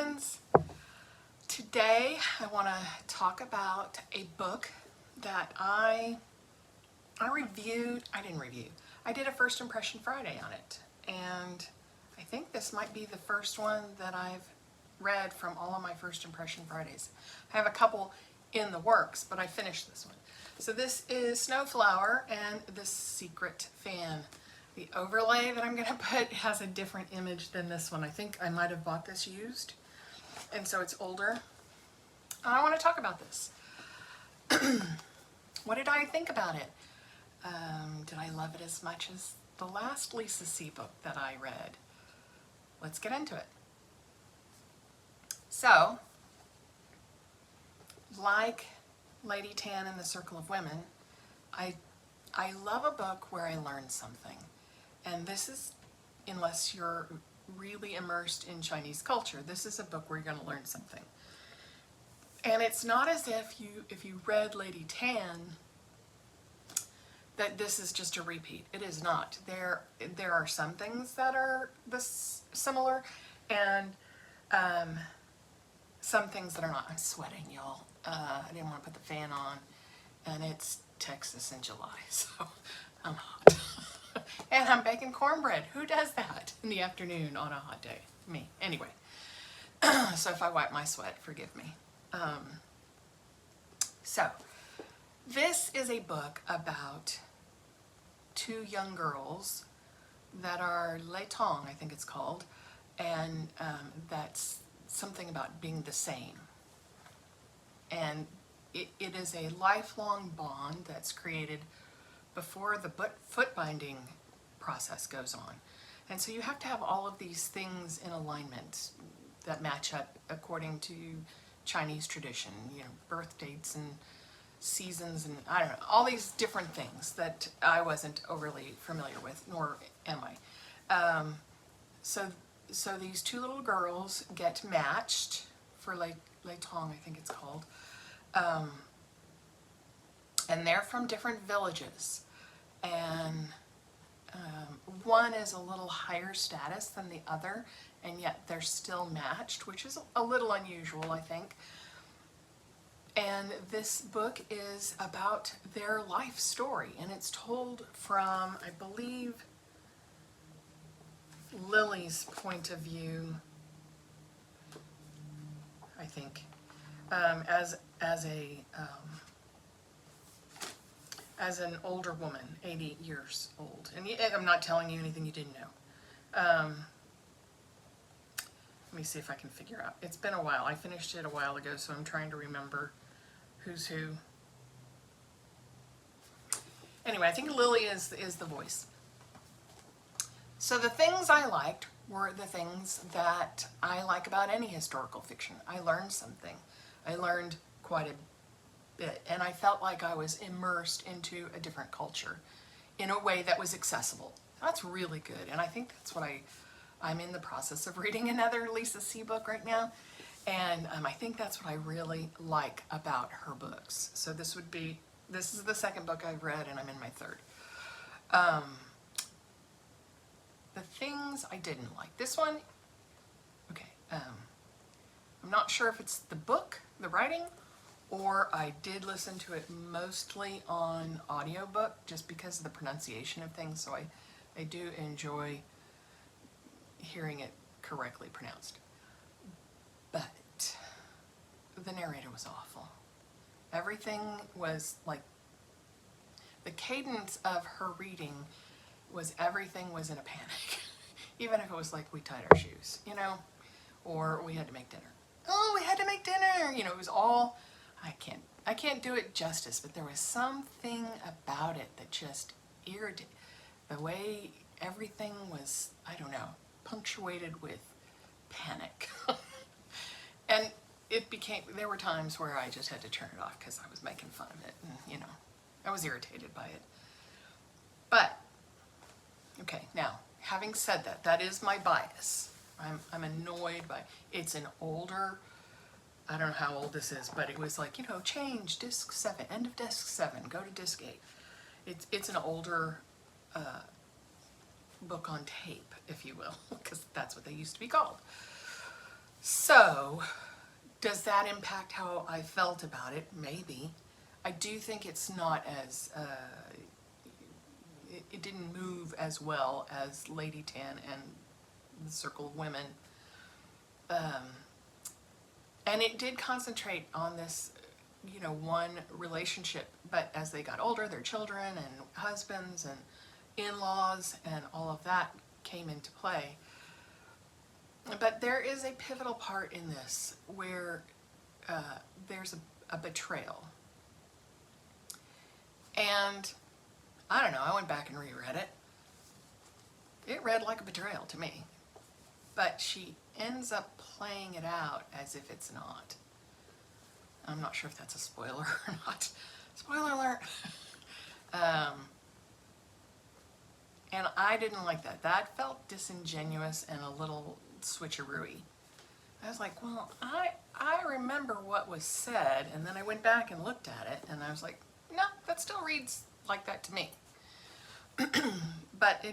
friends. Today I want to talk about a book that I did a First Impression Friday on it, and I think this might be the first one that I've read from all of my First Impression Fridays. I have a couple in the works, but I finished this one. So this is Snowflower and the Secret Fan. The overlay that I'm going to put has a different image than this one. I think I might have bought this used, and so it's older. And I want to talk about this. What did I think about it? Did I love it as much as the last Lisa C book that I read? Let's get into it. So, like Lady Tan and the Circle of Women, I love a book where I learn something. And this is, unless you're really immersed in Chinese culture, this is a book where you're going to learn something. And it's not as if you read Lady Tan, that this is just a repeat. It is not. There are some things that are similar, and some things that are not. I'm sweating, y'all. I didn't want to put the fan on, and it's Texas in July, so I'm hot. And I'm baking cornbread. Who does that in the afternoon on a hot day? Me. Anyway, so if I wipe my sweat, forgive me. So, this is a book about two young girls that are Laotong, I think it's called, and that's something about being the same. And it is a lifelong bond that's created before the foot binding process goes on. And so you have to have all of these things in alignment that match up according to Chinese tradition, you know, birth dates and seasons and I don't know, all these different things that I wasn't overly familiar with, nor am I. So these two little girls get matched for Laotong, I think it's called. And they're from different villages, and one is a little higher status than the other, and yet they're still matched, which is a little unusual, I think. And this book is about their life story, and it's told from, I believe, Lily's point of view, I think, as an older woman, 80 years old. And I'm not telling you anything you didn't know. Let me see if I can figure out. It's been a while. I finished it a while ago, so I'm trying to remember who's who. Anyway, I think Lily is the voice. So the things I liked were the things that I like about any historical fiction. I learned something. I learned quite a bit, and I felt like I was immersed into a different culture in a way that was accessible. That's really good, and I think that's what I'm in the process of reading another Lisa C book right now, and I think that's what I really like about her books. So this is the second book I've read, and I'm in my third. The things I didn't like. This one, okay, I'm not sure if it's the book, the writing, or I did listen to it mostly on audiobook just because of the pronunciation of things, so I do enjoy hearing it correctly pronounced. But the narrator was awful. Everything was like, the cadence of her reading was everything was in a panic. Even if it was like we tied our shoes, you know, or we had to make dinner. Oh, we had to make dinner, you know, it was all, I can't do it justice, but there was something about it that just irritated. The way everything was, I don't know, punctuated with panic. And there were times where I just had to turn it off because I was making fun of it, and, you know, I was irritated by it. But, okay, now, having said that, that is my bias. I'm annoyed by, it's an older, I don't know how old this is, but it was like, you know, change disc 7, end of disc 7, go to disc 8. It's an older book on tape, if you will, because that's what they used to be called. So, does that impact how I felt about it? Maybe. I do think it's not as, it didn't move as well as Lady Tan and the Circle of Women. And it did concentrate on this, you know, one relationship, but as they got older, their children and husbands and in-laws and all of that came into play. But there is a pivotal part in this where there's a betrayal. And I don't know, I went back and reread it. It read like a betrayal to me. But she ends up playing it out as if it's not. I'm not sure if that's a spoiler or not. Spoiler alert! And I didn't like that. That felt disingenuous and a little switcheroo-y. I was like, well, I remember what was said, and then I went back and looked at it, and I was like, no, that still reads like that to me. But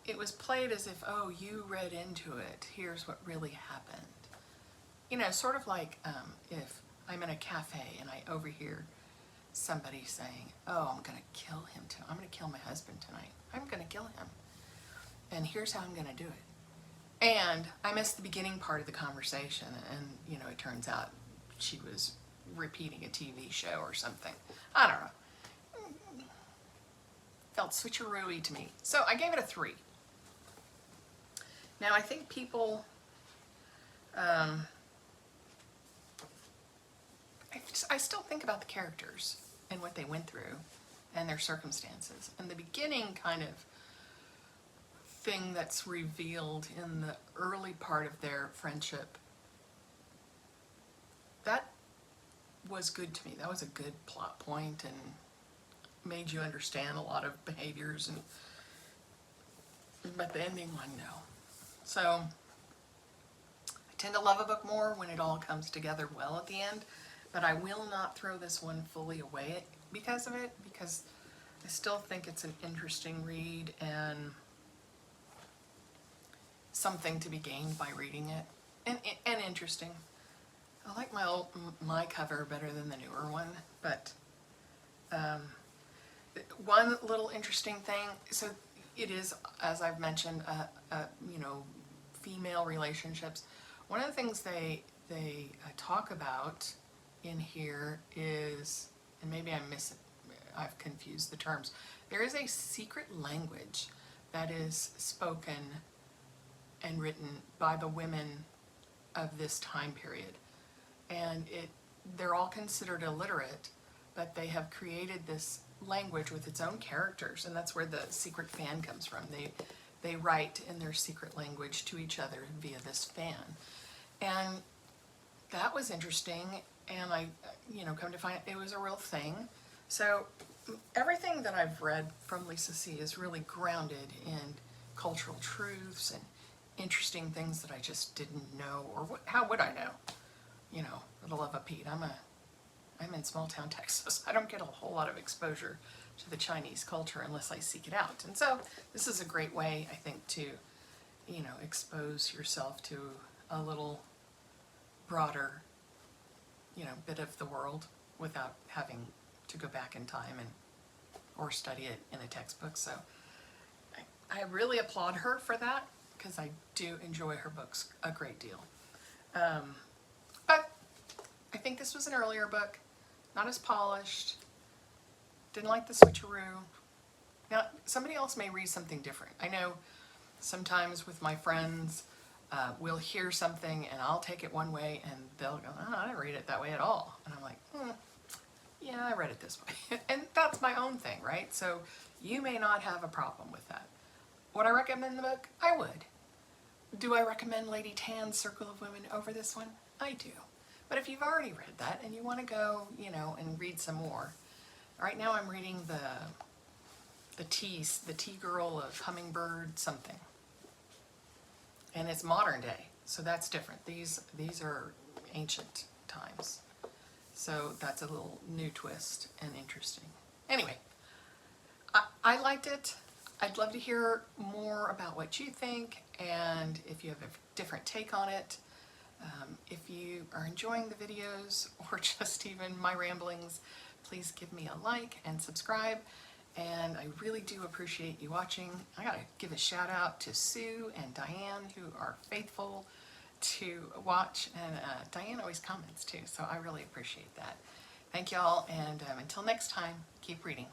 it was played as if, oh, you read into it, here's what really happened. You know, sort of like if I'm in a cafe and I overhear somebody saying, oh, I'm going to kill him tonight. I'm going to kill my husband tonight. I'm going to kill him. And here's how I'm going to do it. And I missed the beginning part of the conversation, and, you know, it turns out she was repeating a TV show or something. I don't know. Felt switcheroo-y to me. So I gave it a 3. Now, I think people, I still think about the characters and what they went through and their circumstances. And the beginning kind of thing that's revealed in the early part of their friendship, that was good to me. That was a good plot point and made you understand a lot of behaviors. But the ending one, no. So I tend to love a book more when it all comes together well at the end, but I will not throw this one fully away because of it, because I still think it's an interesting read and something to be gained by reading it, and interesting. I like my cover better than the newer one, but one little interesting thing, so it is, as I've mentioned, you know, female relationships. One of the things they talk about in here is, and maybe I've confused the terms. There is a secret language that is spoken and written by the women of this time period, and they're all considered illiterate, but they have created this language with its own characters, and that's where the secret fan comes from. They write in their secret language to each other via this fan, and that was interesting. And I, you know, come to find it was a real thing. So everything that I've read from Lisa C. is really grounded in cultural truths and interesting things that I just didn't know, or how would I know? You know, for the love of Pete, I'm in small town Texas. I don't get a whole lot of exposure to the Chinese culture unless I seek it out. And so this is a great way, I think, to, you know, expose yourself to a little broader, you know, bit of the world without having to go back in time or study it in a textbook. So I really applaud her for that, because I do enjoy her books a great deal. But I think this was an earlier book, not as polished, didn't like the switcheroo. Now, somebody else may read something different. I know sometimes with my friends, we'll hear something and I'll take it one way and they'll go, oh, I didn't read it that way at all. And I'm like, yeah, I read it this way. And that's my own thing, right? So you may not have a problem with that. Would I recommend the book? I would. Do I recommend Lady Tan's Circle of Women over this one? I do. But if you've already read that and you want to go, you know, and read some more, right now I'm reading the Tea Girl of Hummingbird something. And it's modern day, so that's different. These are ancient times. So that's a little new twist and interesting. Anyway, I liked it. I'd love to hear more about what you think, and if you have a different take on it. If you are enjoying the videos or just even my ramblings, please give me a like and subscribe. And I really do appreciate you watching. I gotta give a shout out to Sue and Diane, who are faithful to watch, and Diane always comments too, so I really appreciate that. Thank y'all, and until next time, keep reading.